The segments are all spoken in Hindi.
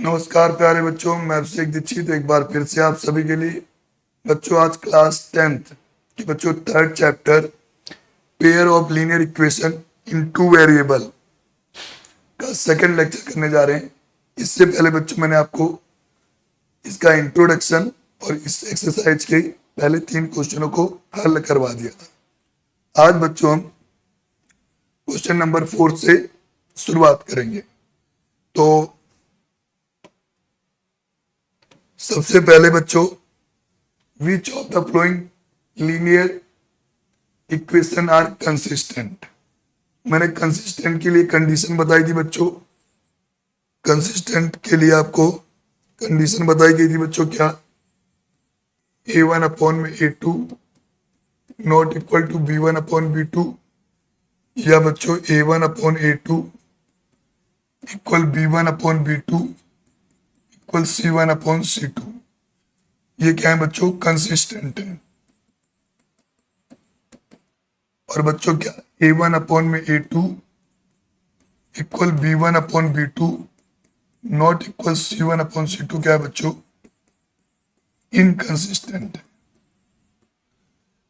नमस्कार प्यारे बच्चों, मैं अभिषेक दीक्षित एक बार फिर से आप सभी के लिए। बच्चों आज क्लास 10th के बच्चों third chapter pair of linear equation in two variable का सेकंड लेक्चर करने जा रहे हैं। इससे पहले बच्चों मैंने आपको इसका इंट्रोडक्शन और इस एक्सरसाइज के पहले 3 क्वेश्चनों को हल करवा दिया था। आज बच्चों हम क्वेश्चन नंबर 4 से शुरुआत करेंगे। तो सबसे पहले बच्चों, which of the following linear equation are consistent. मैंने कंसिस्टेंट के लिए कंडीशन बताई थी बच्चों। कंसिस्टेंट के लिए आपको कंडीशन बताई गई थी बच्चों, क्या a1 अपॉन में a2 not equal to b1 upon b2, या बच्चों a1 upon a2 equal b1 upon b2 equal c1 upon c2। ये क्या है बच्चों? कंसिस्टेंट है। और बच्चों क्या a1 अपॉन में a2 equal b1 upon b2 not equal c1 upon c2 क्या है बच्चों? इनकंसिस्टेंट है।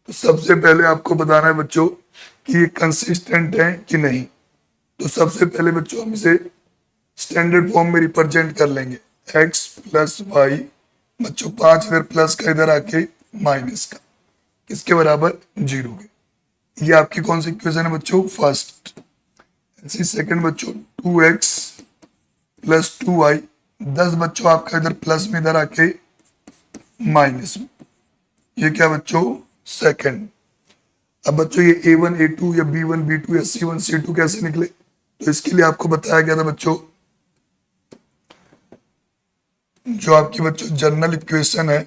तो सबसे पहले आपको बताना है बच्चों कि ये कंसिस्टेंट है कि नहीं। तो सबसे पहले बच्चों हम इसे स्टैंडर्ड फॉर्म में रिप्रेजेंट कर लेंगे। x प्लस वाई, बच्चों 5 इधर प्लस का इधर आके माइनस का, किसके बराबर? 0 के। ये आपकी कौन सी इक्वेशन है बच्चों? फर्स्ट। ऐसी सेकंड बच्चों 2x प्लस 2y, 10 बच्चों आपका इधर प्लस में इधर आके माइनस में, ये क्या बच्चों? सेकंड। अब बच्चों ये a1 a2 या b1 b2 या c1 c2 कैसे निकले? तो इसके लिए आपको बताया गया था बच्चों, जो आपकी बच्चों जनरल इक्वेशन है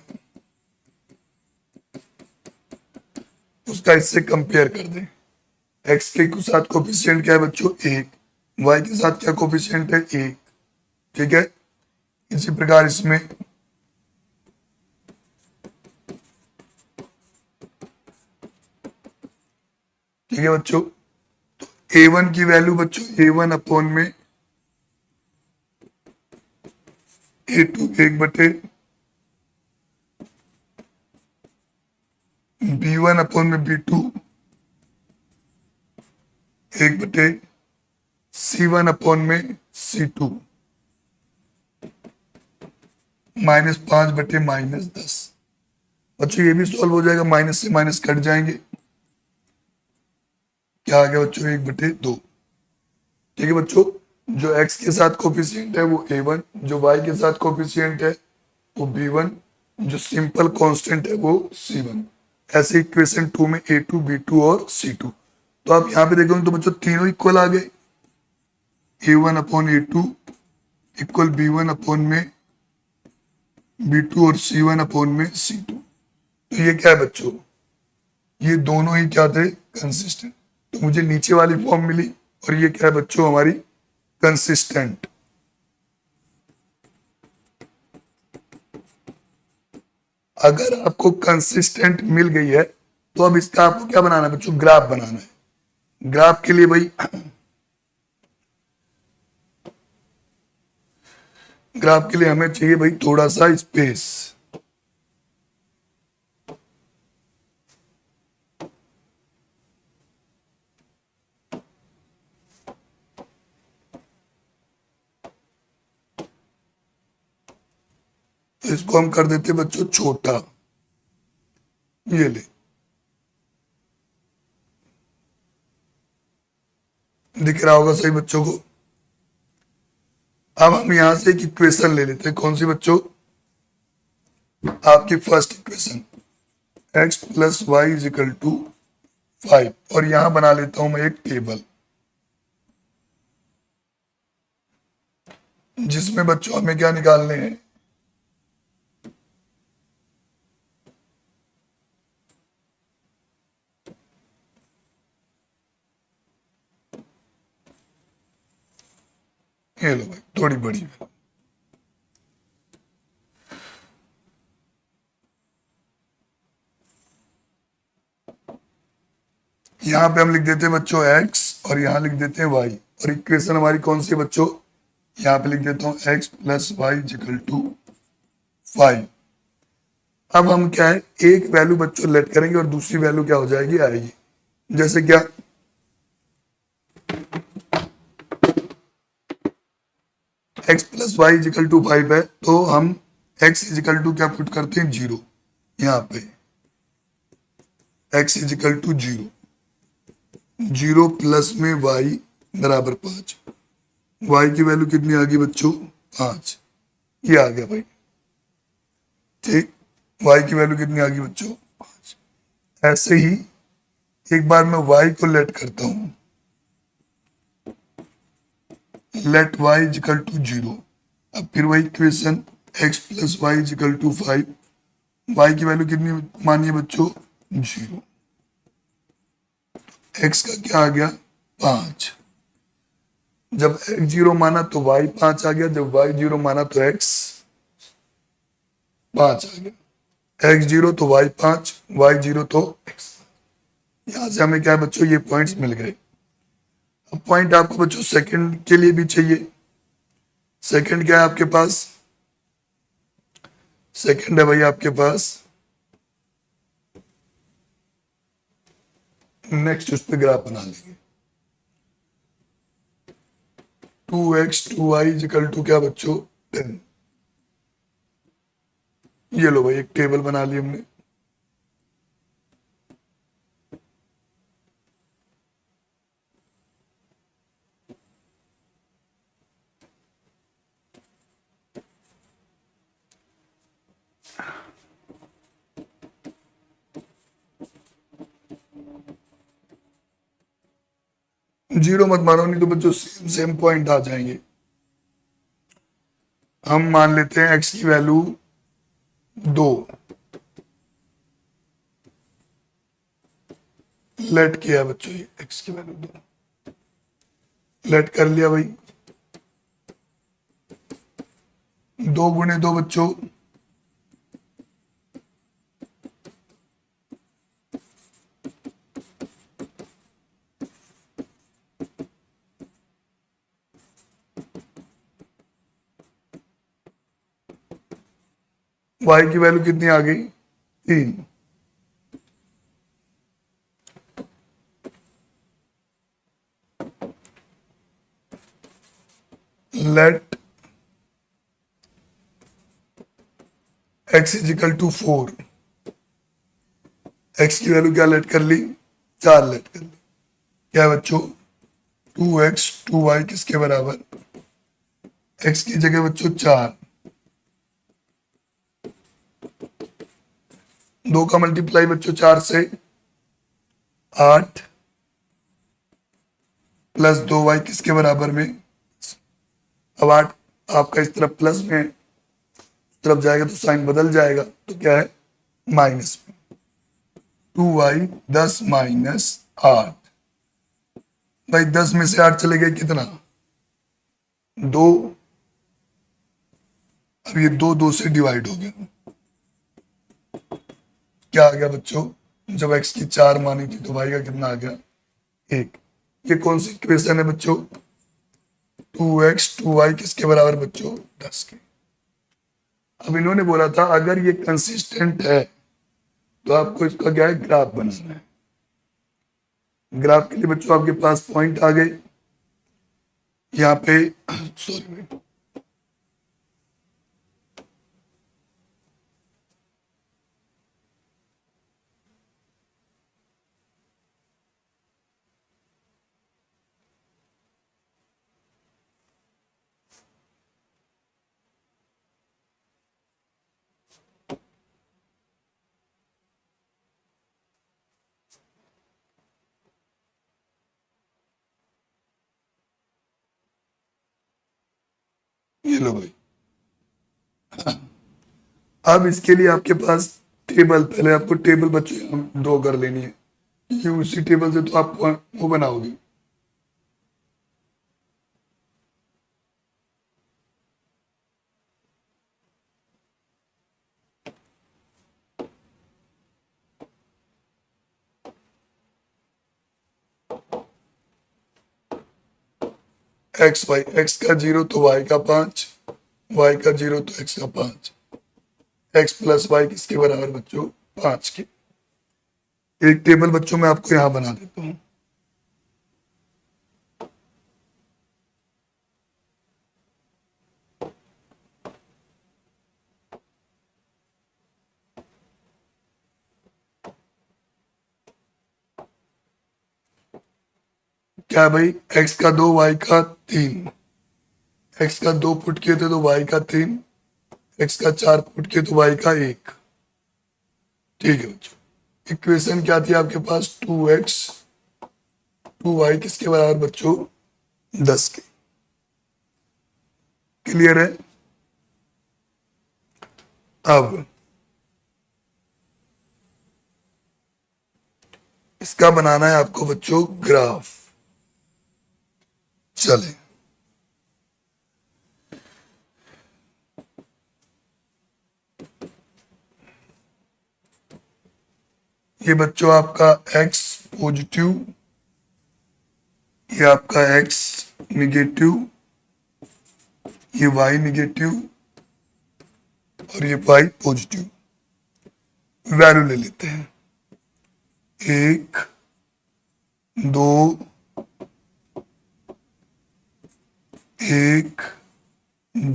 उसका इससे कंपेयर कर दें। x के साथ कोफिशिएंट क्या है बच्चों? 1। y के साथ क्या कोफिशिएंट है? 1। ठीक है। इसी प्रकार इसमें ठीक है बच्चों। तो a1 की वैल्यू बच्चों a1 अपॉन में a2 1 बटे b1 अपॉन में b2 1 बटे c1 अपॉन में c2 -5 बटे -10। बच्चों ये भी सॉल्व हो जाएगा, माइनस से माइनस कट जाएंगे, क्या आ गया बच्चों? 1/2। ठीक है बच्चों। जो x के साथ कोफिशिएंट है वो a1, जो y के साथ कोफिशिएंट है वो b1, जो सिंपल कांस्टेंट है वो c1। ऐसे इक्वेशन 2 में a2 b2 और c2। तो आप यहाँ पे देखोगे तो बच्चों तीनों इक्वल आ गए। a1 upon a2 equal b1 upon में b2 और c1 अपॉन में c2। तो ये क्या है बच्चों? ये दोनों ही क्या थे? कंसिस्टेंट। तो मुझे नीचे वाली फॉर्म मिली, और ये क्या है बच्चों? हमारी कंसिस्टेंट। अगर आपको कंसिस्टेंट मिल गई है तो अब इसका आपको क्या बनाना है बच्चों? ग्राफ बनाना है। ग्राफ के लिए भाई ग्राफ के लिए हमें चाहिए भाई थोड़ा सा स्पेस। तो इसको हम कर देते बच्चों छोटा। ये ले, दिख रहा होगा सही बच्चों को। अब हम यहां से एक इक्वेशन ले लेते हैं। कौन सी बच्चों? आपकी first equation x plus y is equal to 5। और यहां बना लेता हूं मैं एक टेबल, जिसमें बच्चों हमें क्या निकालने हैं? ये लो भाई, थोड़ी बड़ी है। यहाँ पे हम लिख देते हैं बच्चों x और यहाँ लिख देते हैं y। और इक्वेशन हमारी कौन सी है बच्चों? यहाँ पे लिख देता हूँ x plus y equal to 5। अब हम क्या है, एक वैल्यू बच्चों लेट करेंगे और दूसरी वैल्यू क्या हो जाएगी, आएगी। जैसे क्या, x plus y equal to 5 है, तो हम x इक्वल टू क्या पुट करते हैं, 0। यहाँ पे x इक्वल टू 0, 0 प्लस में y बराबर 5। y की वैल्यू कितनी आ गई बच्चों, 5। ये आ गया भाई, ठीक। y की वैल्यू कितनी आ गई बच्चों, 5। ऐसे ही एक बार मैं y को लेट करता हूं, लेट y इक्वल टू 0। अब फिर वही equation, x plus y equal to 5। y की वैल्यू कितनी मानिए बच्चों, 0। x का क्या आ गया, 5। जब x 0 माना तो y 5 आ गया, जब y 0 माना तो x 5 आ गया। x 0 तो y 5, y 0 तो x। यहां से हमें क्या है बच्चों, ये पॉइंट्स मिल गए। अब पॉइंट आपको बच्चों सेकंड के लिए भी चाहिए। सेकंड क्या है आपके पास, सेकंड है भाई आपके पास, नेक्स्ट उस पर ग्राफ बना लेंगे। 2x 2y इक्वल टू क्या बच्चों, 10। ये लो भाई, एक टेबल बना ली हमने। जीरो मत मानो, नहीं तो बच्चों सेम सेम पॉइंट आ जाएंगे। हम मान लेते हैं x की वैल्यू 2, लेट किया है बच्चों, ये x की वैल्यू 2 लेट कर लिया भाई। 2 गुणे 2 बच्चों, y की वैल्यू कितनी आ गई, 3। Let x is equal to 4। x की वैल्यू क्या लेट कर ली, 4 लेट कर ली। क्या है बच्चों, 2x 2y किसके बराबर, x की जगह बच्चों 4। 2 का मल्टीप्लाई बच्चों 4 से 8, प्लस 2y किसके बराबर में। अब 8 आपका इस तरफ प्लस में है, इस तरफ जाएगा तो साइन बदल जाएगा, तो क्या है, माइनस में। 2y 10 minus 8। भाई 10 में से 8 चले गए कितना, 2। अब ये 2 2 से डिवाइड हो गया, क्या आ गया बच्चों, जब x की 4 मानी थी तो y का कितना आ गया, 1। ये कौन सी इक्वेशन है बच्चों, 2x 2y किसके बराबर बच्चों, 10 के। अब इन्होंने बोला था अगर ये कंसिस्टेंट है तो आपको इसका क्या है, ग्राफ बनाना है। ग्राफ के लिए बच्चों आपके पास पॉइंट आ गए यहाँ पे, सॉरी, ये लो भाई। अब इसके लिए आपके पास टेबल, पहले आपको टेबल बच्चों ड्रॉ कर लेनी है, क्योंकि उसी टेबल से तो आप वो बनाओगे। एक्स वाई, एक्स का 0 तो वाई का 5, वाई का 0 तो एक्स का 5, एक्स प्लस वाई किसके बराबर बच्चों? 5 के। एक टेबल बच्चों मैं आपको यहां बना देता हूं। क्या भाई? एक्स का 2, वाई का 3, एक्स का 2 पुट किए थे तो वाई का 3, एक्स का 4 पुट किए तो वाई का 1। ठीक है बच्चों, इक्वेशन क्या थी आपके पास? 2x 2y किसके बराबर बच्चों? 10 के। क्लियर है? अब इसका बनाना है आपको बच्चों ग्राफ। चले, ये बच्चों आपका x पॉजिटिव, ये आपका x निगेटिव, ये y निगेटिव और ये y पॉजिटिव। वैल्यू ले लेते हैं, 1 2, 1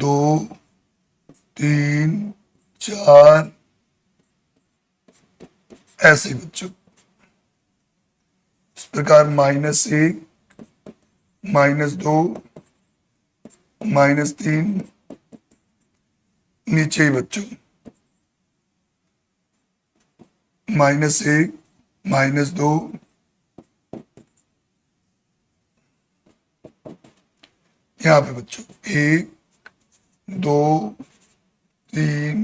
2 3 4, ऐसे बच्चों। इस प्रकार -1 -2 -3, नीचे ही बच्चों -1 -2, यहाँ पे बच्चों 1 2 3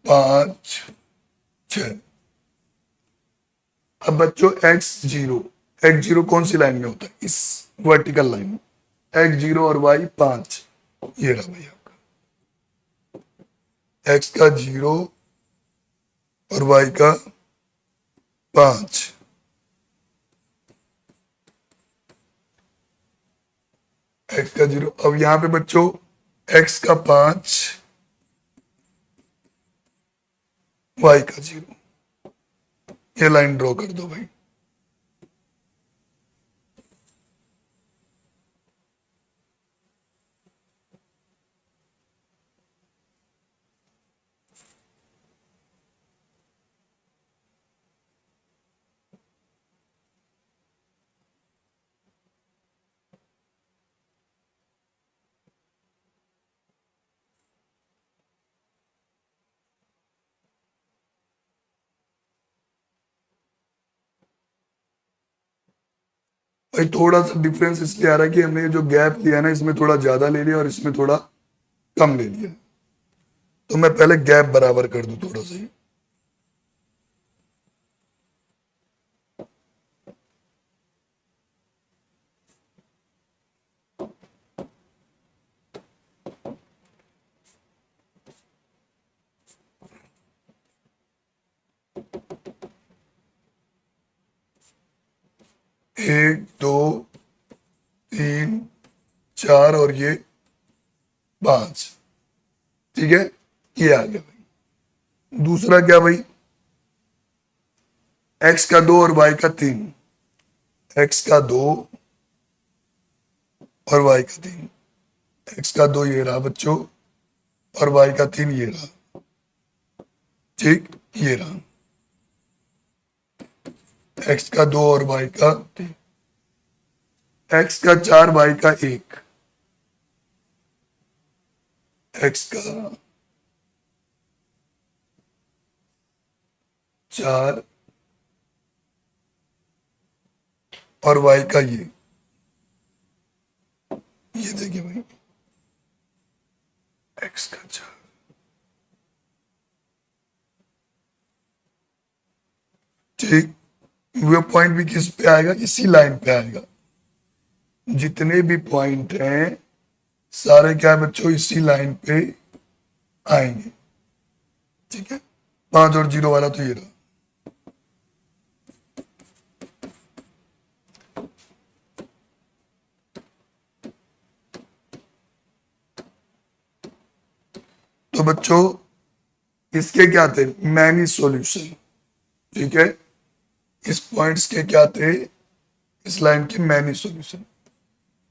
5 6। अब बच्चों x0 कौन सी लाइन में होता है? इस वर्टिकल लाइन में। x0 और y 5, ये रहा भाई आपका x का 0 और y का 5। x का 0, अब यहां पे बच्चों x का 5 y का 0, ये लाइन ड्रॉ कर दो भाई। भाई थोड़ा सा डिफरेंस इसलिए आ रहा है कि हमने जो गैप लिया ना, इसमें थोड़ा ज्यादा ले लिया और इसमें थोड़ा कम ले लिया। तो मैं पहले गैप बराबर कर दूं थोड़ा सा ही। एक 2 3 4 और ये 5। ठीक है, ये आ गया भाई। दूसरा क्या भाई? x का 2 और y का 3, x का 2 और y का 3, x का 2 ये रहा बच्चों और y का 3 ये रहा। ठीक, ये रहा x का 2 और y का 3, x का 4 y का 1, x का 4 और y का ये देखिए भाई, x का 4। ठीक, वो पॉइंट भी किस पे आएगा? इसी लाइन पे आएगा। जितने भी पॉइंट हैं सारे क्या है बच्चों? इसी लाइन पे आएंगे। ठीक है, 5 और 0 वाला तो ये रहा। तो बच्चों इसके क्या थे, मैनी सॉल्यूशन। ठीक है, इस पॉइंट्स के क्या थे, इस लाइन के मैनी सॉल्यूशन।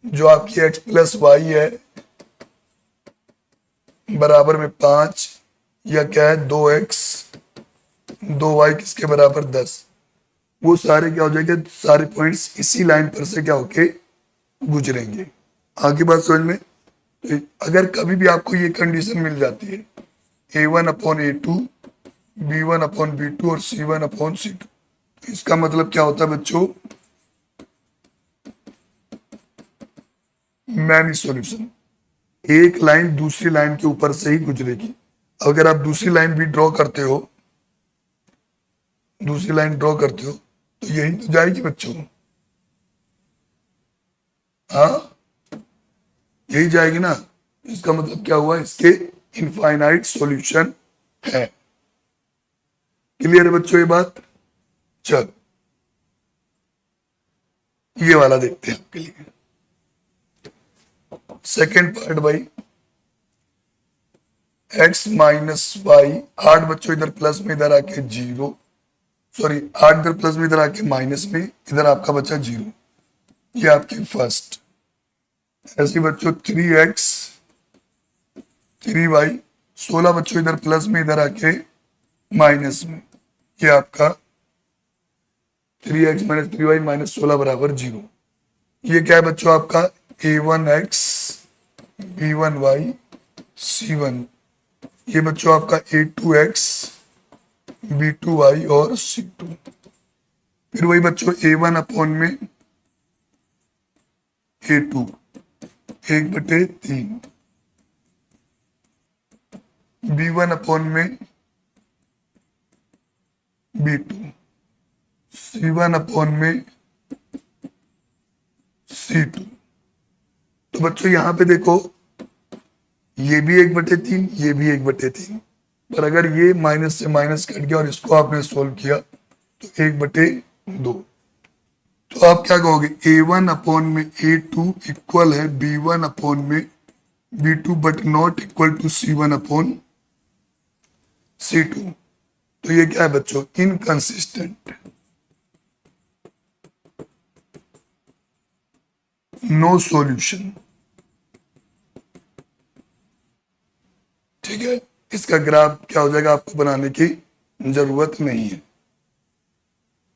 जो आपकी x प्लस वाई है बराबर में 5, या क्या है 2x 2y किसके बराबर 10, वो सारे क्या हो जाएंगे, सारे पॉइंट्स इसी लाइन पर से क्या होके गुजरेंगे। आगे बात समझ में। तो अगर कभी भी आपको ये कंडीशन मिल जाती है a1/a2 b1/b2 और c1/c2, इसका मतलब क्या होता है बच्चों, मैनी सॉल्यूशन। एक लाइन दूसरी लाइन के ऊपर से ही गुजरेगी। अगर आप दूसरी लाइन भी ड्रॉ करते हो, दूसरी लाइन ड्रॉ करते हो तो यही तो जाएगी बच्चों। हाँ, यही जाएगी ना। इसका मतलब क्या हुआ, इसके इनफाइनाइट सॉल्यूशन है। क्लियर है बच्चों ये बात। चल ये वाला देखते हैं आपके लिए सेकेंड पार्ट भाई। x माइनस वाई, 8 बच्चों इधर प्लस में, इधर आके 0, सॉरी 8 इधर प्लस में, इधर आके माइनस में, इधर आपका बचा 0। ये आपकी फर्स्ट। ऐसे बच्चों 3x 3y, 16 बच्चों इधर प्लस में, इधर आके माइनस में, ये आपका 3x माइनस 3y माइनस 16 बराबर 0। ये क्या है बच्चों आपका a1x b1y c1। ये बच्चों आपका a2x b2y और c2। फिर वही बच्चों a1/में a2 1/3, b1/में b2, c1/में c2। तो बच्चों यहां पे देखो, ये भी 1/3, ये भी 1/3, पर अगर ये माइनस से माइनस कट गया और इसको आपने सोल्व किया तो 1/2। तो आप क्या कहोगे, a1/में a2 इक्वल है b1/में b2 but not equal to c1/c2। तो ये क्या है बच्चों, इनकंसिस्टेंट, नो सॉल्यूशन। ठीक है, इसका ग्राफ क्या हो जाएगा, आपको बनाने की जरूरत नहीं है।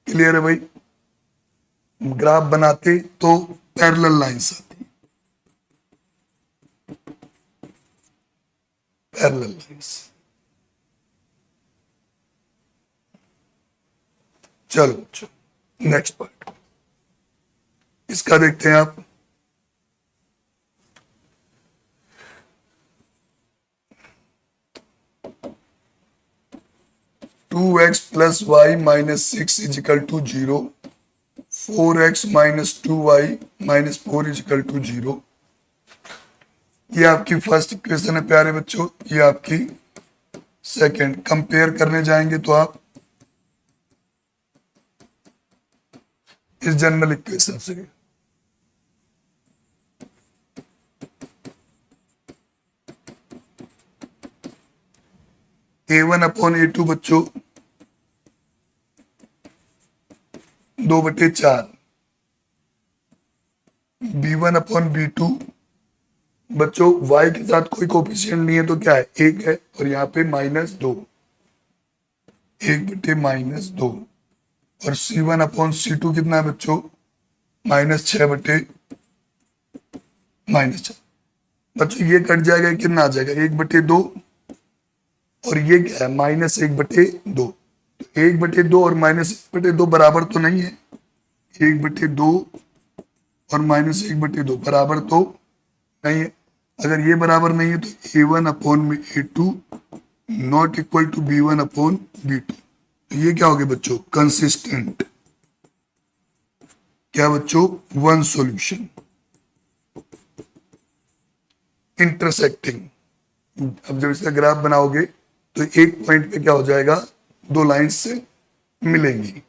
क्लियर है भाई। ग्राफ बनाते तो पैरेलल लाइंस आती, पैरेलल लाइंस। चलो बच्चों नेक्स्ट पार्ट इसका देखते हैं आप। 2x plus y minus 6 is equal to 0, 4x minus 2y minus 4 is equal to 0। ये आपकी फर्स्ट इक्वेशन है प्यारे बच्चों, ये आपकी सेकंड। कंपेयर करने जाएंगे तो आप इस जनरल इक्वेशन से, a1/a2 बच्चों 2/4, b1/b2 बच्चों y के साथ कोई कोफिशिएंट नहीं है तो क्या है, 1 है, और यहाँ पे -2, 1/-2। और c1/c2 कितना है बच्चों, -6/-4। बच्चों ये कट जाएगा, कितना आ जाएगा 1/2, और ये क्या है -1/2। तो 1/2 और -1/2 बराबर तो नहीं है, 1/2 और -1/2 बराबर तो नहीं है। अगर ये बराबर नहीं है तो a1/a2 not equal to b1/b2। तो ये क्या हो गया बच्चों, कंसिस्टेंट। क्या बच्चों, वन सॉल्यूशन। इंटरसेक्टिंग, अब जब इसका ग्राफ बनाओगे तो एक पॉइंट पे क्या हो जाएगा, दो लाइंस से मिलेंगी।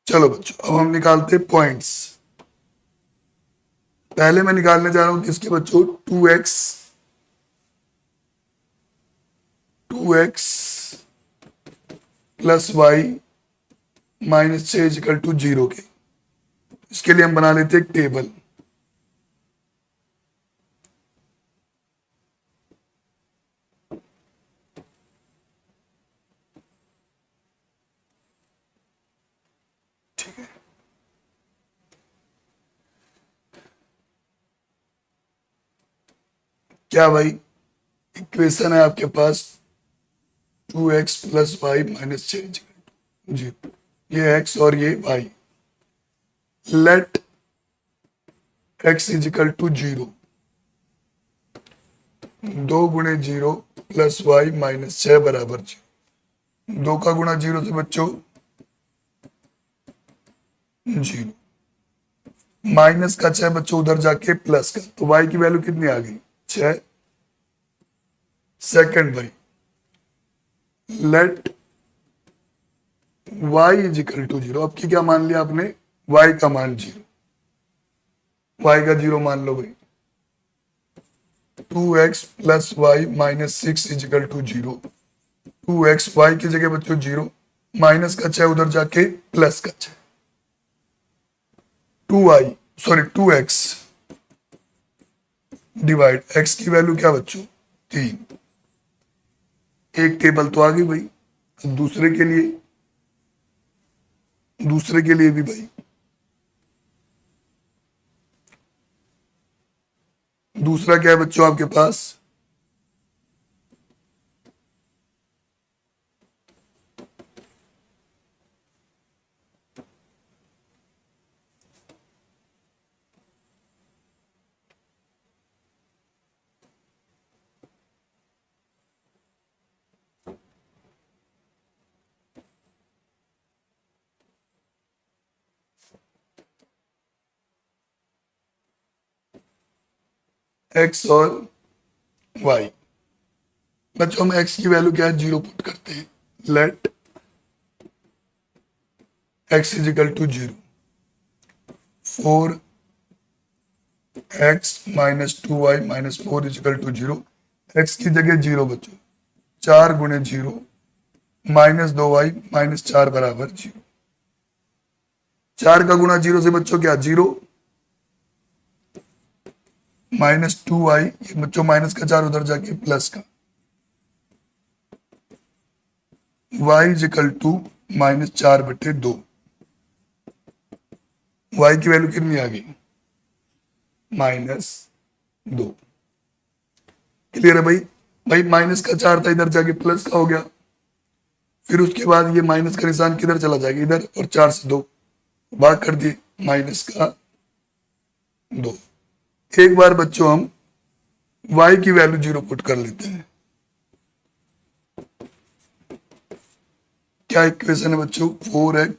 चलो बच्चों, अब हम निकालते हैं पॉइंट्स। पहले मैं निकालने जा रहा हूं किसके बच्चों, 2x plus y minus 6 is equal to 0 के। इसके लिए हम बना लेते हैं एक टेबल। ठीक है, क्या भाई, इक्वेशन है आपके पास 2x प्लस वाई माइनस 6 जी, ये x और ये y। Let x is equal to 0, 2 गुणे 0 प्लस वाई माइनस 6 बराबर 0। 2 का गुणा 0 से बच्चों 0, माइनस का 6 बच्चों उधर जाके प्लस का, तो y की वैल्यू कितनी आ गई, 6। सेकंड भाई, let y is equal to 0। अब की क्या मान लिया आपने, y का मान 0, y का 0 मान लो भाई। 2x plus y minus 6 is equal to 0। 2x y की जगह बच्चों 0, माइनस का 6 उधर जाके प्लस का 6। 2x डिवाइड x की वैल्यू क्या बच्चों, 3। एक टेबल तो आ गई भाई। अब दूसरे के लिए भी भाई, दूसरा क्या है बच्चों आपके पास, x और y। बच्चों हम x की वैल्यू क्या है, 0 पुट करते हैं। Let x is equal to 0, 4x minus 2y minus 4 is equal to 0। x की जगह 0 बच्चों, 4 गुणे 0 माइनस 2y माइनस 4 बराबर 0। 4 का गुणा 0 से बच्चों क्या, 0, माइनस 2y, बच्चों माइनस का 4 उधर जाके प्लस का, y is equal to minus 4/2। y की वैल्यू कितनी आ गई, -2। क्लियर है भाई। भाई माइनस का 4 था, इधर जाके प्लस का हो गया। फिर उसके बाद ये माइनस का निशान किधर चला जाएगा, इधर, और 4 से 2 भाग कर दिए, -2। एक बार बच्चों हम y की वैल्यू 0 पुट कर लेते हैं। क्या इक्वेशन है बच्चों, 4x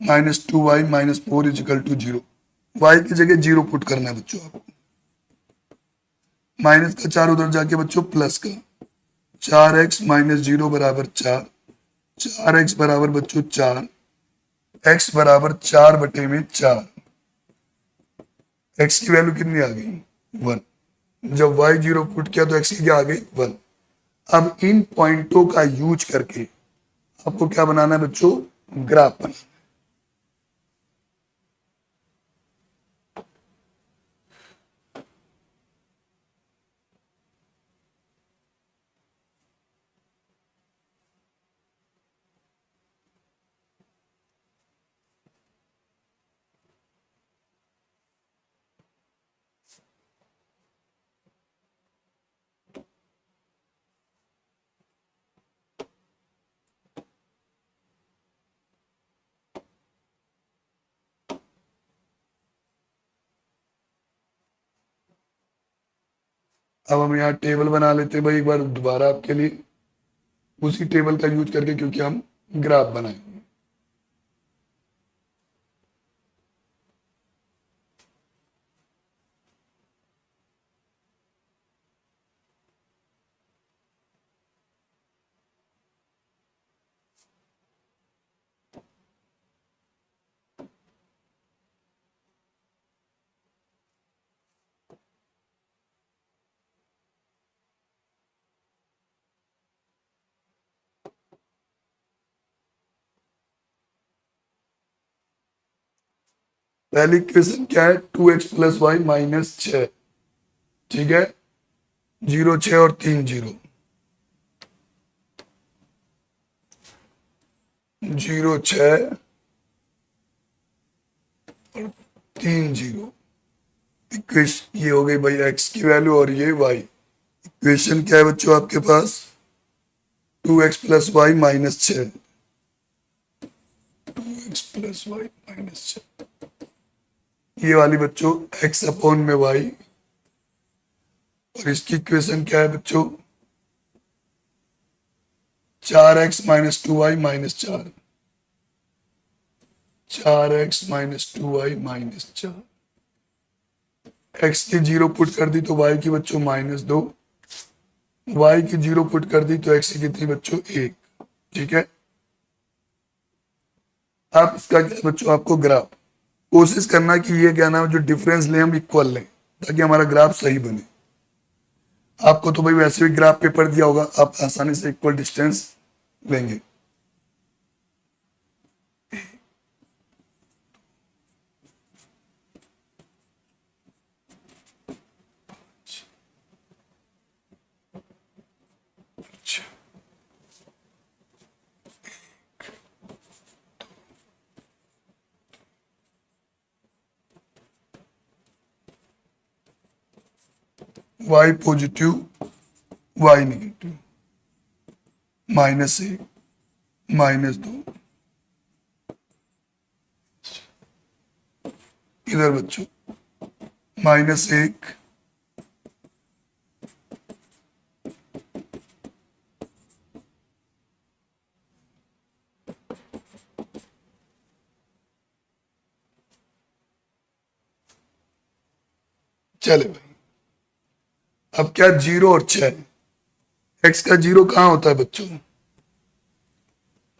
minus 2y minus 4 is equal to 0। y की जगह 0 पुट करना है बच्चों आपको। माइनस का 4 उधर जाके बच्चों प्लस का, 4x माइनस 0 बराबर 4, 4x बराबर बच्चों 4, x बराबर 4/4। x की वैल्यू कितनी आ गई, 1। जब y 0 पुट किया तो x की क्या आ गई, 1। अब इन पॉइंटों का यूज करके आपको क्या बनाना है बच्चों, ग्राफ बनाना। अब हम यहाँ टेबल बना लेते हैं भाई, एक बार दोबारा आपके लिए, उसी टेबल का यूज करके, क्योंकि हम ग्राफ बनाएंगे। पहली इक्वेशन क्या है, 2x+y-6, ठीक है, 0 6 और 3 0, 0 6 और 3 0। इक्वेशन ये हो गई भाई x की वैल्यू और ये y। इक्वेशन क्या है बच्चों आपके पास, 2x+y-6, 2x+y-6, ये वाली बच्चों x/y, और इसकी इक्वेशन क्या है बच्चों, 4x-2y-4, 4x-2y-4। x की 0 पुट कर दी तो y की बच्चों -2, y की 0 पुट कर दी तो x की कितनी बच्चों 1, ठीक है। आप इसका क्या बच्चों, आपको ग्राफ कोशिश करना कि ये क्या नाम, जो डिफरेंस लें हम इक्वल लें, ताकि हमारा ग्राफ सही बने। आपको तो भाई वैसे भी ग्राफ पेपर दिया होगा, आप आसानी से इक्वल डिस्टेंस लेंगे। y पॉजिटिव, y नेगेटिव, -1, -2, इधर बच्चों -1, चले भाई। अब क्या, 0 और 6, x का 0 कहाँ होता है बच्चों,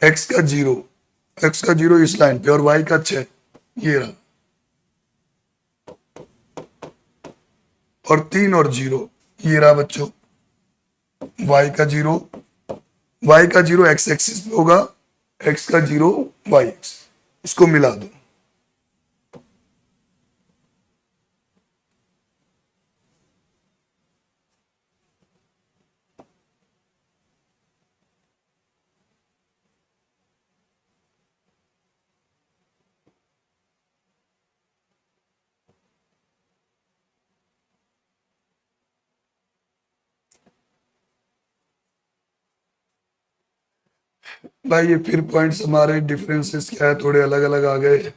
x का 0, x का 0 इस लाइन पे, और y का 6 ये रहा, और 3 और 0 ये रहा बच्चों, y का 0, y का 0 x एक्सिस पे होगा, x का 0 y एक्सिस, इसको मिला दो। भाई ये फिर पॉइंट्स हमारे डिफरेंसेस क्या है, थोड़े अलग अलग आ गए।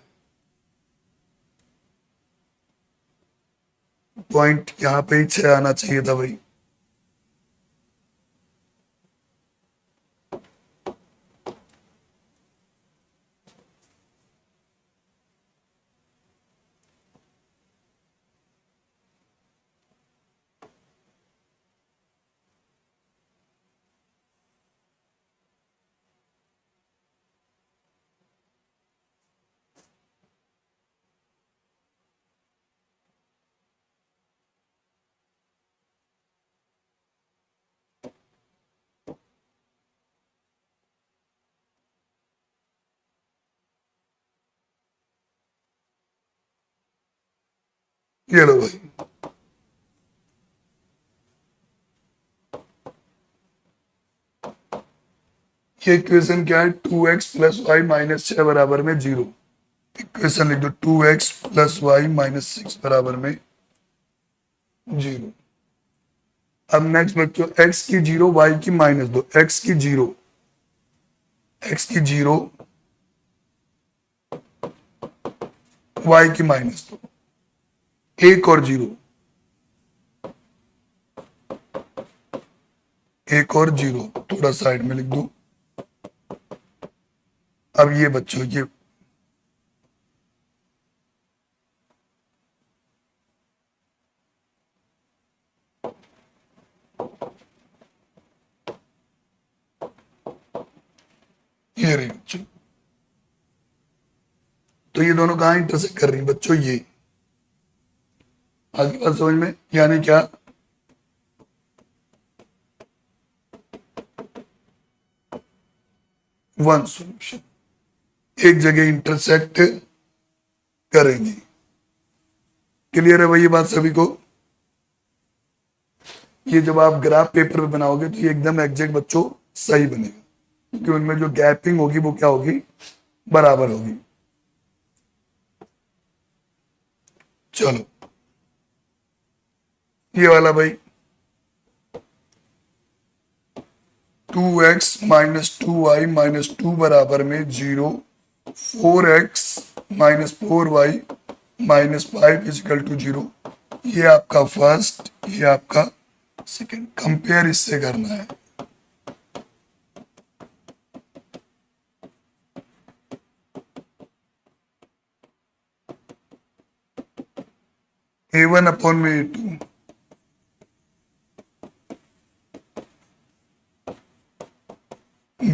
पॉइंट यहाँ पे ही 6 आना चाहिए था भाई। ये लो भाई, ये इक्वेशन क्या है, 2x+y-6 बराबर में 0। इक्वेशन लिख दो, 2x+y-6 बराबर में 0। अब नेक्स्ट बच्चों, x की 0, y की -2, x की 0, x की 0, y की -2, 1 और 0, 1 और 0, थोड़ा साइड में लिख दो। अब ये बच्चों ये रही बच्चों, तो ये दोनों कहां इंटरसेक्ट कर रही है बच्चों, ये आगे बात समझ में, यानी क्या, वन सॉल्यूशन एक जगह इंटरसेक्ट करेंगी। क्लियर है भाई ये बात सभी को? ये जब आप ग्राफ पेपर पे बनाओगे तो ये एकदम एग्जैक्ट बच्चों सही बनेगा, क्योंकि उनमें जो गैपिंग होगी वो क्या होगी, बराबर होगी। चलो ये वाला भाई 2x-2y-2 बराबर में 0, 4x -4y-5 इजिकल टू 0। ये आपका फर्स्ट, ये आपका सेकंड। कंपेयर इससे करना है। A1 अपॉन में A2,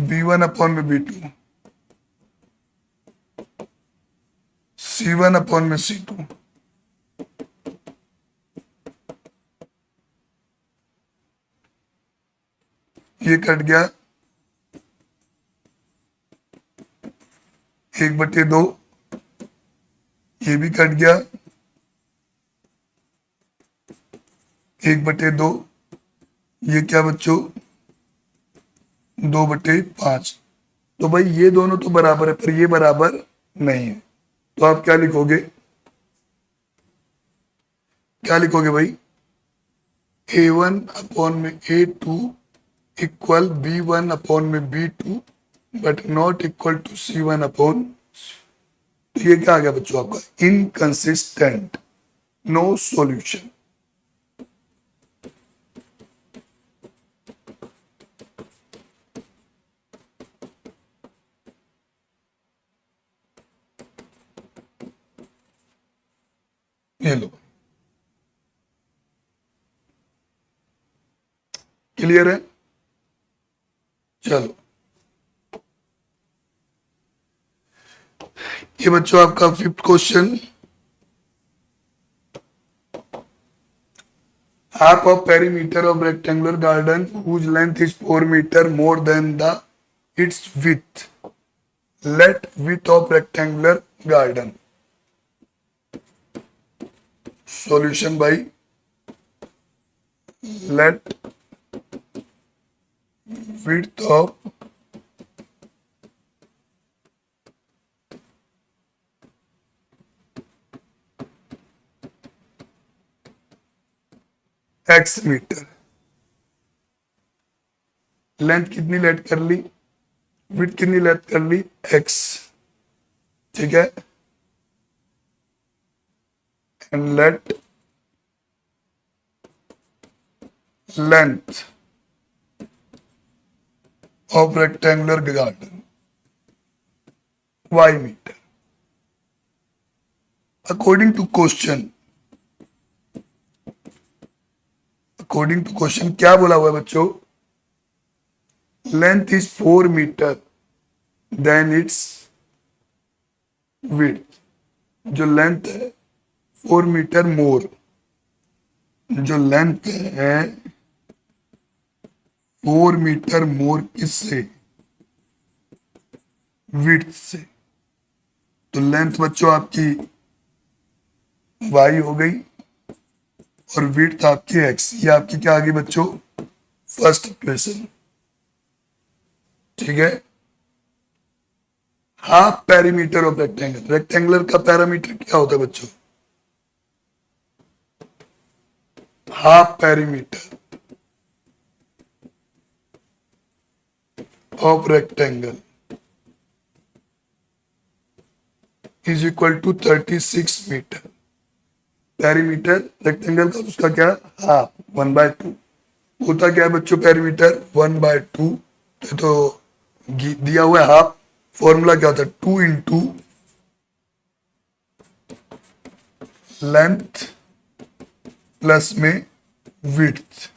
B1 अपॉन में B2, C1 अपॉन में C2। ये कट गया 1/2, ये भी कट गया 1/2। ये क्या बच्चों, 2/5। तो भाई ये दोनों तो बराबर है, पर ये बराबर नहीं है। तो आप क्या लिखोगे, क्या लिखोगे भाई, A1 अपॉन में A2 इक्वल B1 अपॉन में B2 but not equal to C1 upon. तो ये क्या आ गया बच्चों आपका, इनकंसिस्टेंट, नो सॉल्यूशन। ये लो, क्लियर है? चलो ये बच्चों आपका 5th question. Half of perimeter of rectangular garden whose length is 4 meter more than the its width. Let width of rectangular garden. Solution by let width of x मीटर। लेंथ कितनी लेट कर ली, विड्थ कितनी लेट कर ली, x। ठीक है, and let length of rectangular garden y metre. According to question, according to question क्या बोला हुआ है बच्चों, लेंथ is 4 metre then its width. जो लेंथ है 4 मीटर मोर, जो लेंथ है 4 मीटर मोर किससे, विड्थ से। तो लेंथ बच्चों आपकी y हो गई और विड्थ आपकी x। ये आपकी क्या आ गई बच्चों, फर्स्ट इक्वेशन। ठीक है, half perimeter of rectangle. Rectangular का पैरामीटर क्या होता है बच्चों, half perimeter of rectangle is equal to 36 metre. Perimeter rectangle का उसका क्या, हाफ, 1/2 होता क्या है बच्चों, पेरीमीटर 1/2। तो दिया हुआ है हाफ, फॉर्मूला क्या होता है, 2 इंटू लेंथ प्लस में विड्थ।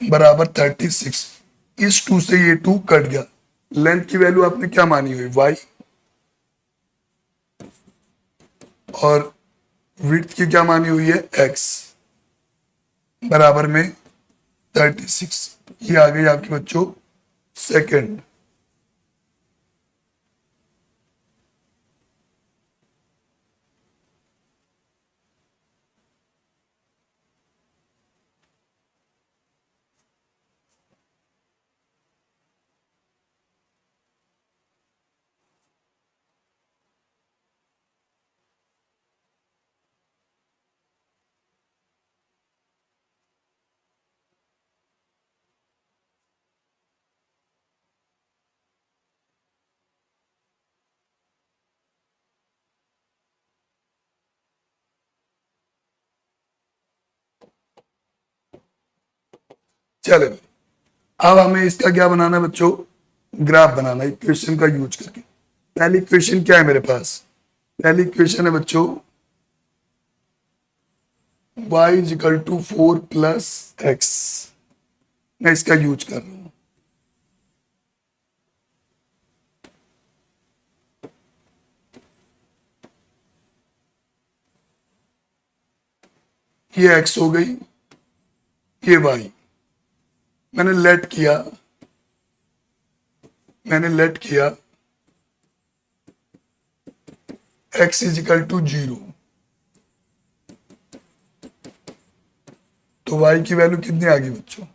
बराबर 36। इस 2 से ये 2 कट गया। लेंथ की वैल्यू आपने क्या मानी हुई, y, और विड्थ की क्या मानी हुई है, x। बराबर में 36। ये आ गई आपके बच्चों सेकंड। चले भाई, अब हमें इसका क्या बनाना है बच्चों, ग्राफ बनाना है इक्वेशन का यूज करके। पहली इक्वेशन क्या है मेरे पास, पहली इक्वेशन है बच्चों y is equal to 4 plus x, मैं इसका यूज कर रहा हूं। ये x हो गई, ये y, मैंने लेट किया, x इज इक्वल टू 0, तो y की वैल्यू कितनी आ गई बच्चों,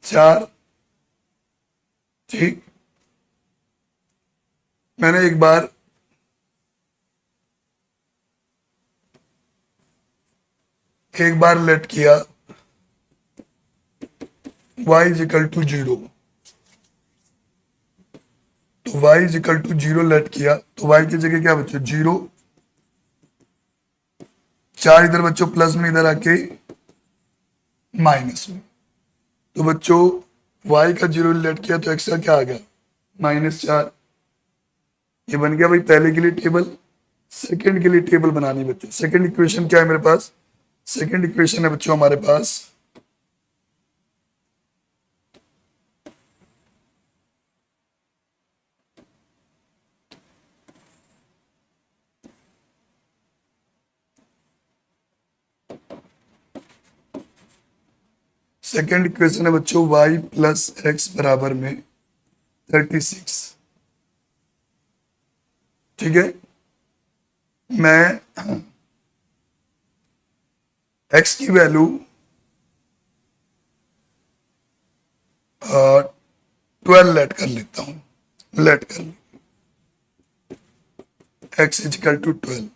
4। ठीक, मैंने एक बार लेट किया y इज इक्वल टू 0, तो y is equal to 0 let किया, तो y की जगह क्या बच्चों 0, 4 इधर बच्चों प्लस में, इधर आके माइनस में, तो बच्चों y का 0 लेट किया तो x का क्या आ गया -4। ये बन गया भाई पहले के लिए टेबल। सेकंड के लिए टेबल बनानी है बच्चों। सेकंड इक्वेशन क्या है मेरे पास, सेकंड इक्वेशन है बच्चों हमारे पास सेकंड इक्वेशन है बच्चों y प्लस एक्स बराबर में 36। ठीक है, मैं x की वैल्यू 12 लेट कर लेता हूं, लेट कर ली, x इज इक्वल टू 12,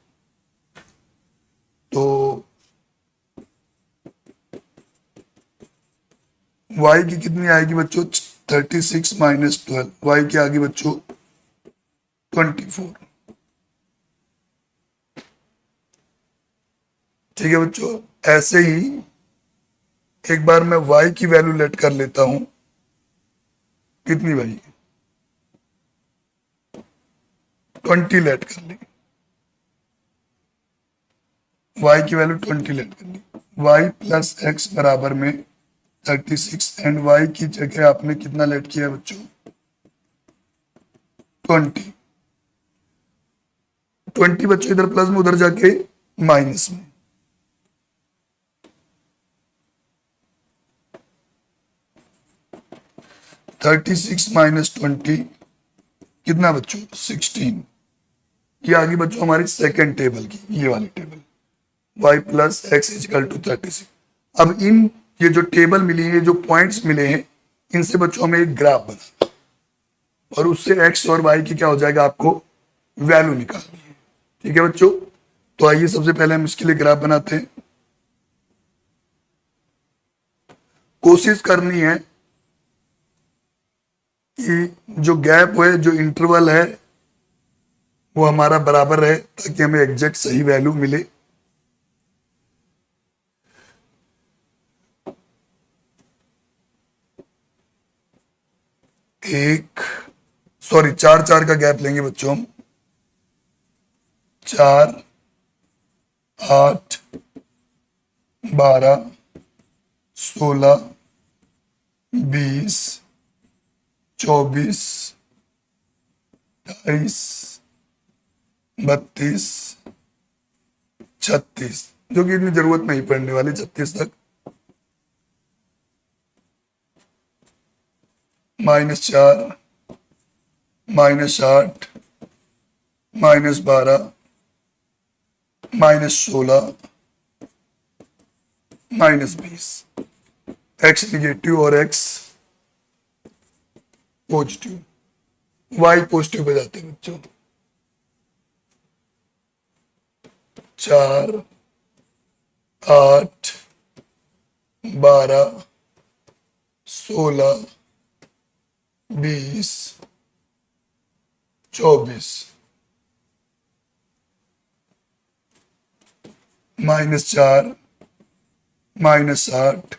तो y की कितनी आएगी बच्चों 36 माइनस 12, y की आएगी बच्चों 24। ठीक है बच्चों, ऐसे ही एक बार मैं y की वैल्यू लेट कर लेता हूं, कितनी भाई 20 लेट कर ली, y की वैल्यू 20 लेट कर ली, y प्लस एक्स बराबर में 36 एंड y की जगह आपने कितना लेट किया बच्चों 20। 20 बच्चों इधर प्लस में, उधर जाके माइनस में, -36 कितना बच्चों 16। ये आ गई बच्चों हमारी सेकेंड टेबल की, ये वाली table y plus x is equal to 36। अब इन ये जो टेबल मिली है, जो पॉइंट्स मिले हैं, इनसे बच्चों हमें एक ग्राफ बना और उससे x और y की क्या हो जाएगा आपको वैल्यू निकालनी है। ठीक है बच्चों, तो आइए सबसे पहले हम इसके लिए ग्राफ बनाते हैं। कोशिश करनी है कि जो गैप है, जो इंटरवल है, वो हमारा बराबर रहे ताकि हमें एग्जैक्ट सही वैल्यू मिले। एक सॉरी 4 का गैप लेंगे बच्चों हम, 4, 8, 12, 16, 20, 24, 28, 32, 36, जो कि इतनी जरूरत नहीं पड़ने वाली 36 तक, -4, -8, -12, -16, -20, x निगेटिव और x positive, y positive pay जाते हैं बच्चों। 4, 8, 12, 16, 20, 24, -4, -8,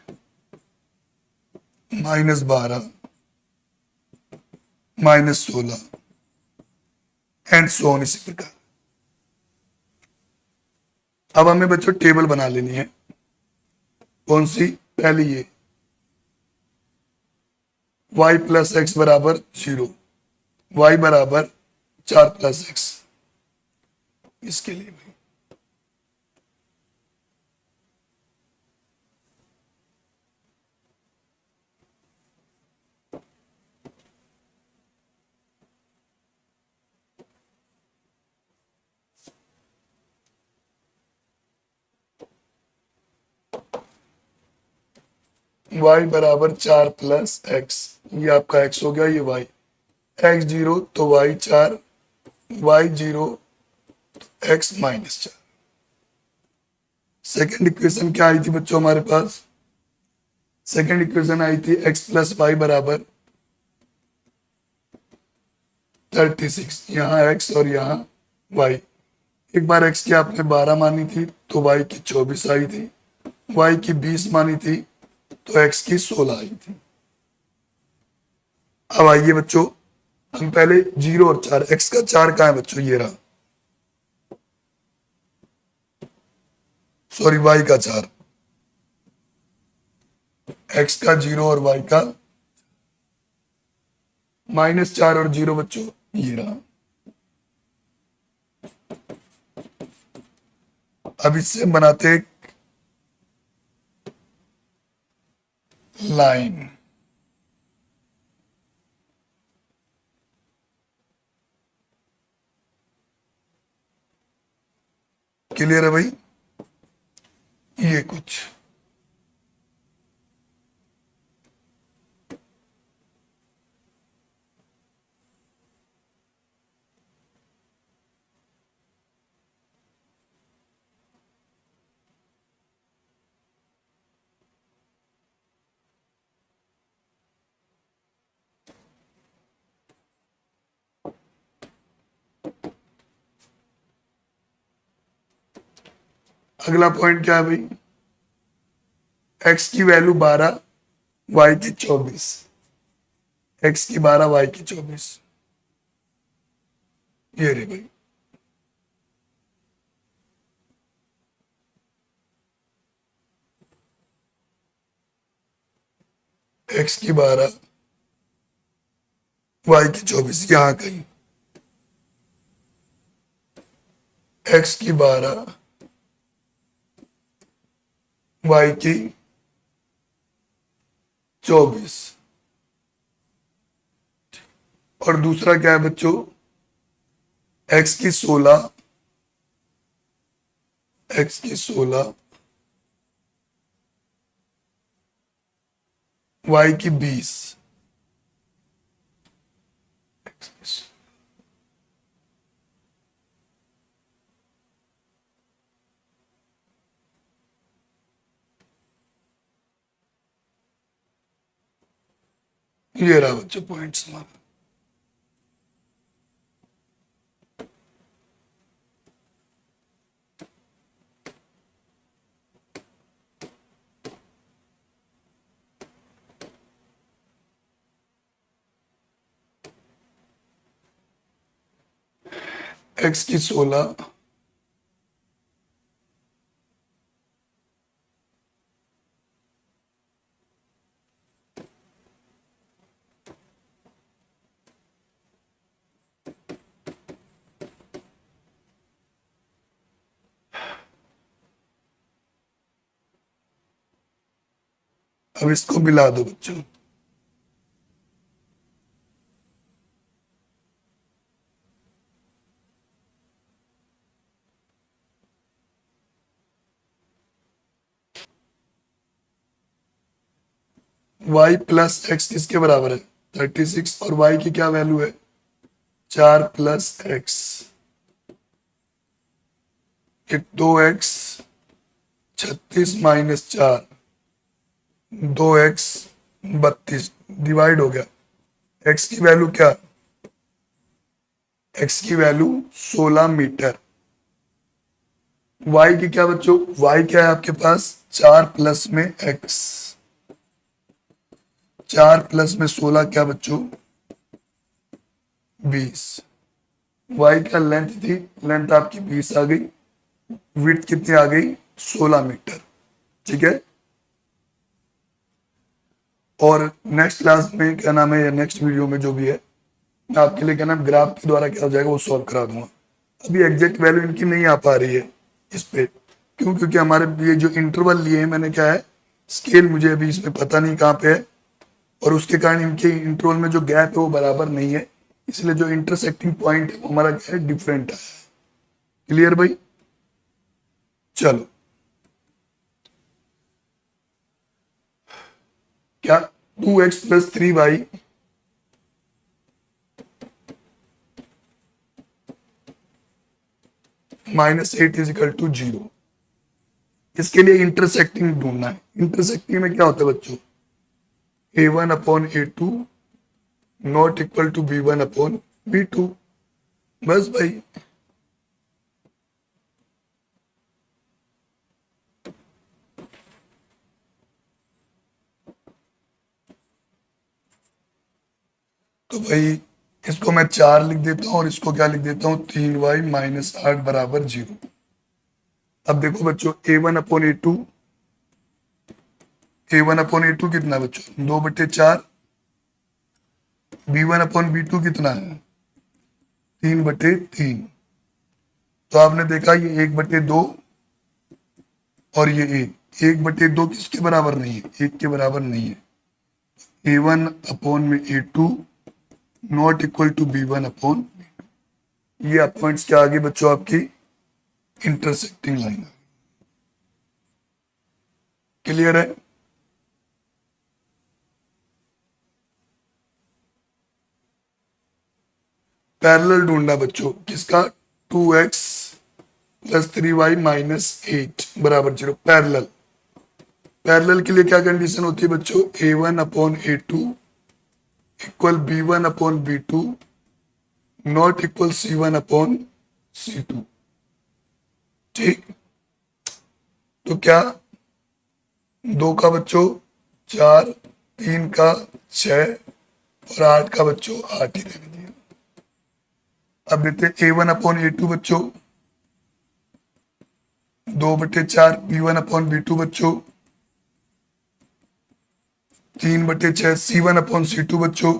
-12, -16 एंड सो ऑन, इसी प्रकार। अब हमें बच्चों टेबल बना लेनी है। कौन सी? पहली ये y प्लस एक्स बराबर 0, y बराबर 4 प्लस एक्स। इसके लिए भी y बराबर 4 प्लस एक्स, ये आपका x हो गया, ये y, x 0 तो y 4, y 0 तो x -4। सेकेंड इक्वेशन क्या आई थी बच्चों हमारे पास? सेकेंड इक्वेशन आई थी x प्लस वाई बराबर 36, यहाँ x और यहाँ y। एक बार x की आपने 12 मानी थी तो y की 24 आई थी, y की 20 मानी थी तो x की 16 आई थी। अब आइए बच्चों, हम पहले 0 और 4, x का 4 कहाँ है बच्चों? ये रहा, सॉरी y का 4, x का 0 और y का -4 और 0 बच्चों ये रहा। अब इससे बनाते एक लाइन। क्लियर है भाई? ये कुछ अगला पॉइंट क्या है भाई? x की वैल्यू 12, y की 24, x की 12, y की 24, ये रे भाई। x की 12, y की 24, यहां कहीं x की 12, y की 24। और दूसरा क्या है बच्चों? x की 16, x की 16, y की 20। ये रहा बच्चों पॉइंट्स हमारा। x की 16, अब इसको मिला दो बच्चों। y प्लस एक्स किसके बराबर है? 36, और y की क्या वैल्यू है? 4 प्लस एक्स, एक 2x, 36 -4, 2x 32 डिवाइड हो गया। x की वैल्यू क्या? x की वैल्यू 16 मीटर, y की क्या बच्चों, y क्या है आपके पास 4 प्लस में x, 4 प्लस में 16 क्या बच्चों 20। y का लेंथ थी, लेंथ आपकी 20 आ गई, विड्थ कितनी आ गई 16 मीटर। ठीक है, और नेक्स्ट क्लास में क्या नाम है, या नेक्स्ट वीडियो में जो भी है, मैं आपके लिए क्या नाम ग्राफ के द्वारा क्या हो जाएगा वो सॉल्व करा दूंगा। अभी एग्जैक्ट वैल्यू इनकी नहीं आ पा रही है इस पे, क्यों, क्योंकि हमारे ये जो इंटरवल लिए हैं मैंने, क्या है स्केल मुझे अभी इसमें पता नहीं कहाँ पे है, और उसके कारण इनके इंटरवल में जो गैप है वो बराबर नहीं है, इसलिए जो इंटरसेक्टिंग पॉइंट है वो हमारा क्या है डिफरेंट है। क्लियर भाई, चलो क्या 2x plus 3y minus 8 is equal to 0, इसके लिए इंटरसेक्टिंग ढूंढना है। इंटरसेक्टिंग में क्या होता है बच्चों, a1 upon a2 not equal to b1 upon b2, बस भाई। तो भाई इसको मैं 4 लिख देता हूं और इसको क्या लिख देता हूं 3y माइनस 8 बराबर 0। अब देखो बच्चों a1 upon a2, a1 upon a2 कितना बच्चों 2/4, b1 अपॉन b2 कितना है 3/3। तो आपने देखा ये 1/2 और ये 1/2 किसके बराबर नहीं है, 1 के बराबर नहीं है। a1 अपॉन में a2 not equal to b1 upon, ये पॉइंट्स क्या आगे बच्चों आपकी इंटरसेक्टिंग लाइन। क्लियर है, पैरेलल ढूंढना बच्चों किसका, 2x प्लस 3y माइनस 8 बराबर 0। पैरेलल, पैरेलल के लिए क्या कंडीशन होती है बच्चों, a1 upon a2 equal b1 upon b2 not equal c1 upon c2। ठीक, तो क्या 2 का बच्चों 4, 3 का 6 और 8 का बच्चों 8 ही रहने दिया। अब देते हैं a1 अपॉन a2 बच्चों 2/4, b1 अपॉन b2 बच्चों 3/6, c1 अपॉन c2 बच्चों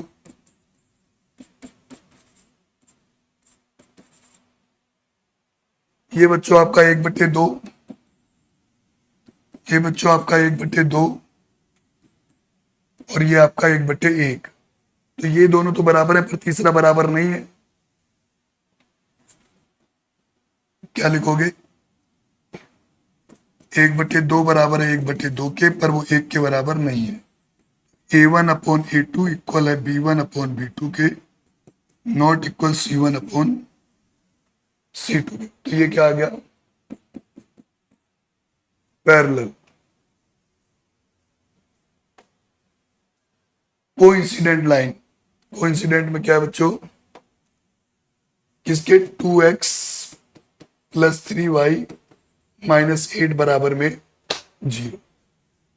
ये बच्चों आपका 1/2, ये बच्चों आपका 1/2 और ये आपका 1/1। तो ये दोनों तो बराबर है पर तीसरा बराबर नहीं है, क्या लिखोगे 1/2 बराबर है 1/2 के, पर वो 1 के बराबर नहीं है। a1 अपॉन a2 इक्वल है b1 अपॉन b2 के not equal c1 upon c2 के। तो ये क्या आ गया पैरेलल। कोइंसिडेंट लाइन, कोइंसिडेंट में क्या है बच्चों, किसके 2x प्लस 3y माइनस 8 बराबर में 0।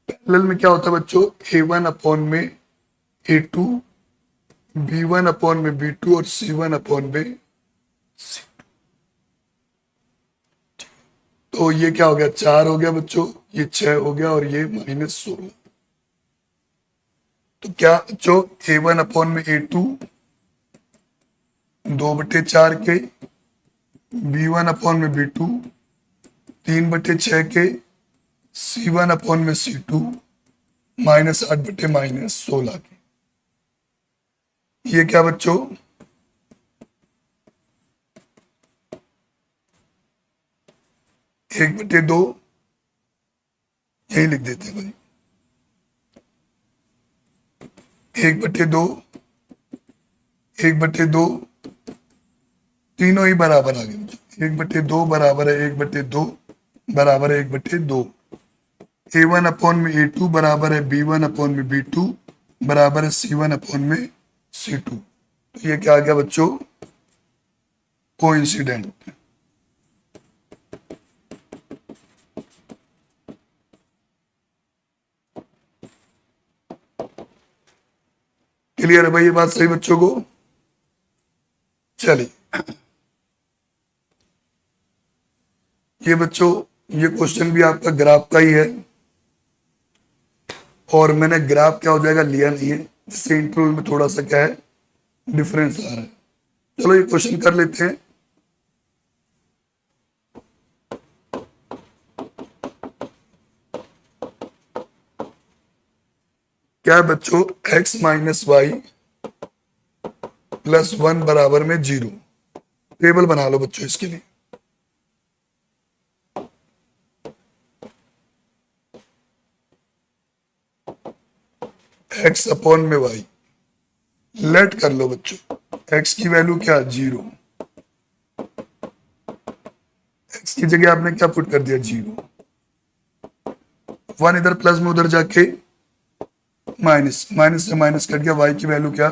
पैरेलल में क्या होता है बच्चों, a1 अपॉन में a2, b1 अपॉन में b2 और c1 अपॉन में c2। तो ये क्या हो गया 4 हो गया बच्चों, ये 6 हो गया और ये -16। तो क्या बच्चों a1 अपॉन में a2 2/4 के, b1 अपॉन में b2 3/6 के, c1 अपॉन में c2 -8/-16 के। ये क्या बच्चों 1/2 यही लिख देते हैं भाई, 1/2, 1/2 तीनों ही बराबर आ गए बच्चों। 1/2 बराबर है 1/2 बराबर है 1/2। a1 अपॉन में a2 बराबर है b1 अपॉन में b2 बराबर है c1 अपॉन में c2। तो ये क्या आ गया बच्चों कोइंसिडेंट। क्लियर है भाई ये बात सही बच्चों को? चलिए, ये बच्चों ये क्वेश्चन भी आपका ग्राफ का ही है, और मैंने ग्राफ क्या हो जाएगा लिया नहीं है, जिससे इंटरवल में थोड़ा सा क्या है डिफरेंस आ रहा है। चलो ये क्वेश्चन कर लेते हैं। क्या है बच्चों, x माइनस वाई प्लस 1 बराबर में 0। टेबल बना लो बच्चों इसके लिए। x अपॉन में y लेट कर लो बच्चों। x की वैल्यू क्या 0, x की जगह आपने क्या पुट कर दिया 0, 1 इधर प्लस में उधर जाके माइनस, माइनस से माइनस कट गया, y की वैल्यू क्या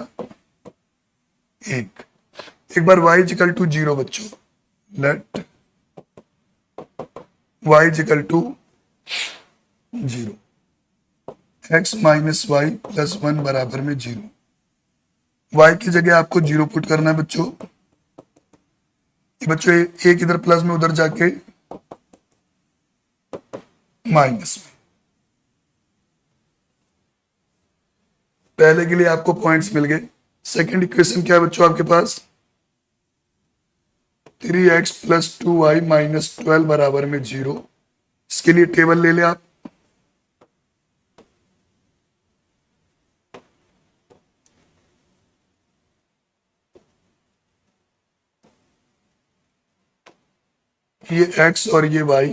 1। एक बार y इक्वल टू 0 बच्चों, let y equal to 0, x minus y plus 1 बराबर में 0। y की जगह आपको 0 पुट करना है बच्चों। बच्चों एक इधर प्लस में उधर जाके माइनस में। पहले के लिए आपको पॉइंट्स मिल गए। सेकंड इक्वेशन क्या है बच्चों आपके पास, 3x प्लस 2y माइनस 12 बराबर में 0। इसके लिए टेबल ले ले आप। ये x और ये y,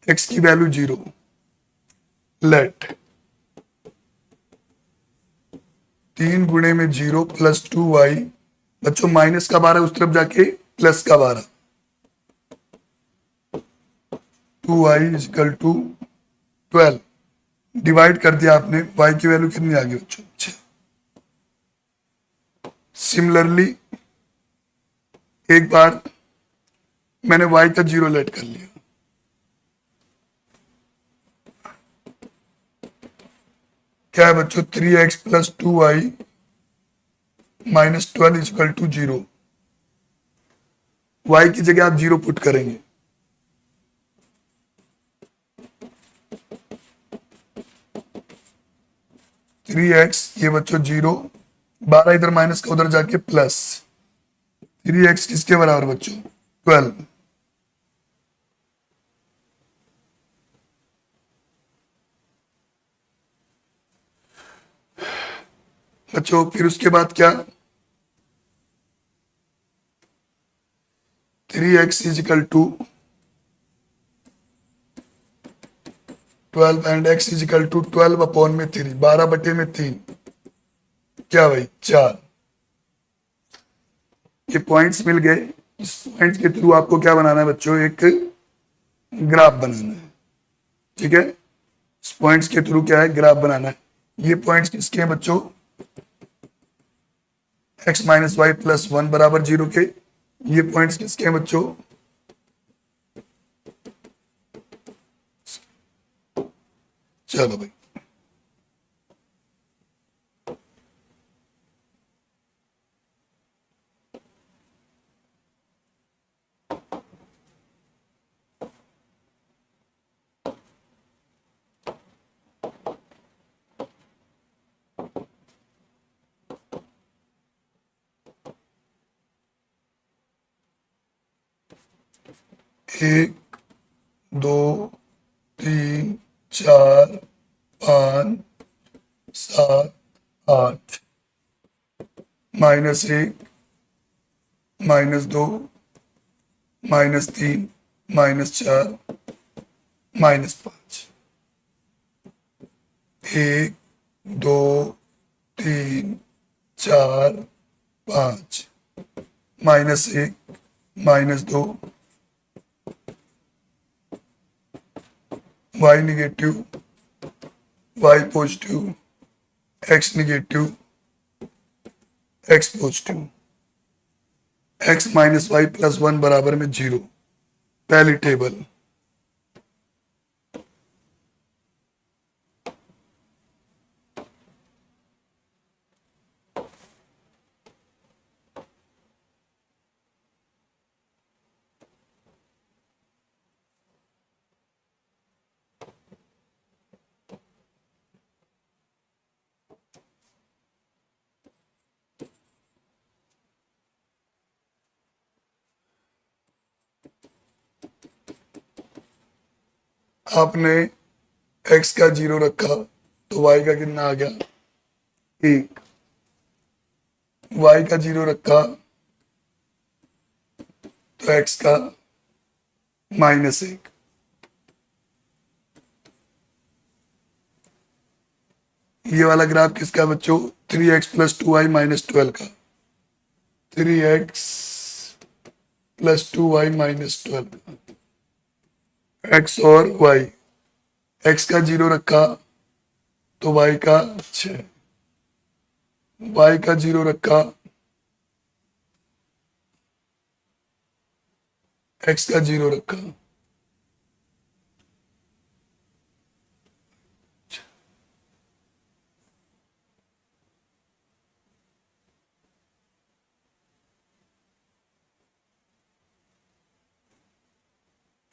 x की वैल्यू 0, लेट 3 गुणे में 0 प्लस 2y, बच्चों माइनस का 12 उस तरफ जाके प्लस का 12, 2y इक्वल टू 12। डिवाइड कर दिया आपने, y की वैल्यू कितनी आ गई बच्चों 6। सिमिलरली एक बार मैंने y का 0 लेट कर लिया, क्या है बच्चों 3x plus 2y minus 12 equal to 0। y की जगह आप 0 पुट करेंगे, थ्री एक्स ये बच्चों 0, 12 इधर माइनस का उधर जाके प्लस, 3x किसके बराबर बच्चों 12। बच्चों फिर उसके बाद क्या, 3x is equal to 12 and x is equal to 12 upon में 3, 12 बटे में 3 क्या भाई 4। ये पॉइंट्स मिल गए। इस पॉइंट्स के थ्रू आपको क्या बनाना है बच्चों, एक ग्राफ बनाना है। ठीक है, इस पॉइंट्स के थ्रू क्या है ग्राफ बनाना है। ये पॉइंट्स किसके हैं बच्चों, x माइनस वाई प्लस 1 बराबर 0 के। ये पॉइंट्स किसके हैं बच्चों, चलो भाई एक, दो, तीन, चार, पाँच, सात, आठ, -1, -2, -3, -4, -5। 1, 2, 3, 4, 5, -1, -2, y negative, y positive, x negative, x positive, x minus y plus 1 बराबर में 0। पहली टेबल, आपने x का 0 रखा तो y का कितना आ गया 1, y का 0 रखा तो x का -1। ये वाला ग्राफ किसका है बच्चों 3x + 2y - 12 का। 3x + 2y - 12 का। x और y, x का 0 रखा तो y का 6, y का 0 रखा x का 0 रखा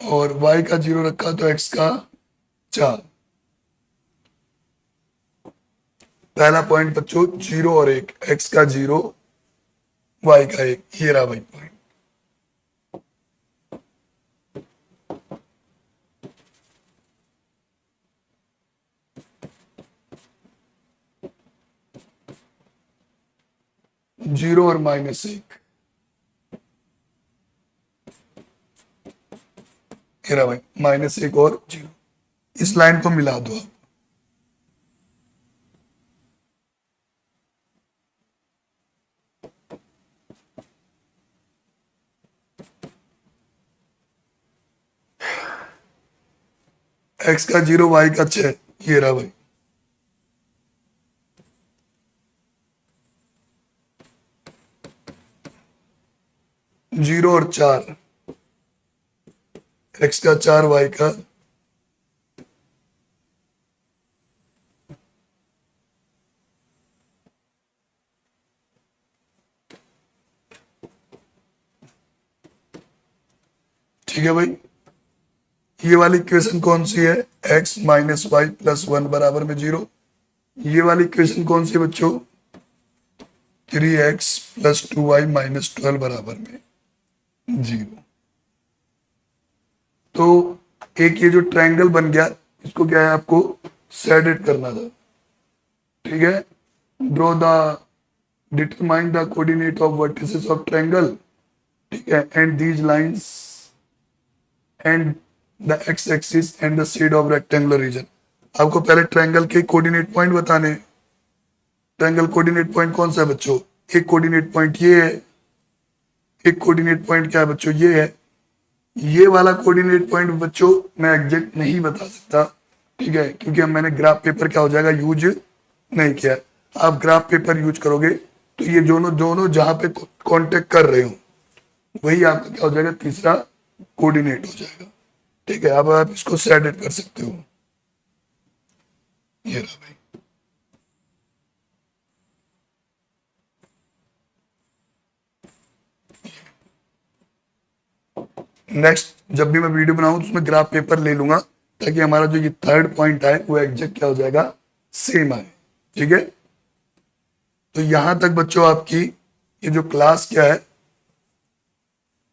और y का 0 रखा तो x का 4। पहला पॉइंट बच्चों 0 और 1, x का 0 y का 1, ये रहा वही पॉइंट। जीरो और -1, ये रहा भाई -1 और 0। इस लाइन को मिला दो आप। x का 0 y का 6, ये रहा भाई। जीरो और 4, x का 4 y का, ठीक है भाई। ये वाली इक्वेशन कौन सी है x - y + 1 बराबर में 0। ये वाली इक्वेशन कौन सी है बच्चों 3x + 2y - 12 बराबर में 0। तो एक ये जो ट्रायंगल बन गया इसको क्या है आपको शेडेड करना था, ठीक है। Draw the determine the coordinate of vertices of triangle, ठीक है, and these lines and the x axis and the shade of rectangular region. आपको पहले ट्रायंगल के कोऑर्डिनेट पॉइंट बताने। ट्रायंगल कोऑर्डिनेट पॉइंट कौन सा है बच्चों, एक कोऑर्डिनेट पॉइंट ये है, एक कोऑर्डिनेट पॉइंट क्या है बच्चों ये है। ये वाला कोऑर्डिनेट पॉइंट बच्चों मैं एग्जैक्ट नहीं बता सकता, ठीक है, क्योंकि मैंने ग्राफ पेपर क्या हो जाएगा यूज नहीं किया। आप ग्राफ पेपर यूज करोगे तो ये दोनों दोनों जहां पे कांटेक्ट कर रहे हो वही आपका क्या हो जाएगा तीसरा कोऑर्डिनेट हो जाएगा, ठीक है। अब आप इसको शेडेड कर सकते हो, ये रहा भाई। नेक्स्ट जब भी मैं वीडियो बनाऊं तो उसमें ग्राफ पेपर ले लूंगा ताकि हमारा जो ये थर्ड पॉइंट है वो एग्जैक्ट क्या हो जाएगा सेम आए, ठीक है। तो यहां तक बच्चों आपकी ये जो क्लास क्या है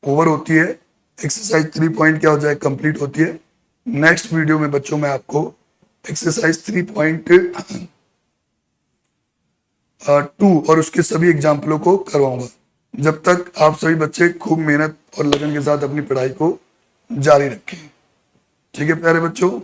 ओवर होती है। एक्सरसाइज 3 पॉइंट क्या हो जाए कंप्लीट होती है। नेक्स्ट वीडियो में बच्चों मैं आपको एक्सरसाइज 3.2 और उसके सभी एग्जाम्पलों को करवाऊंगा। जब तक आप सभी बच्चे खूब मेहनत और लगन के साथ अपनी पढ़ाई को जारी रखें, ठीक है प्यारे बच्चों।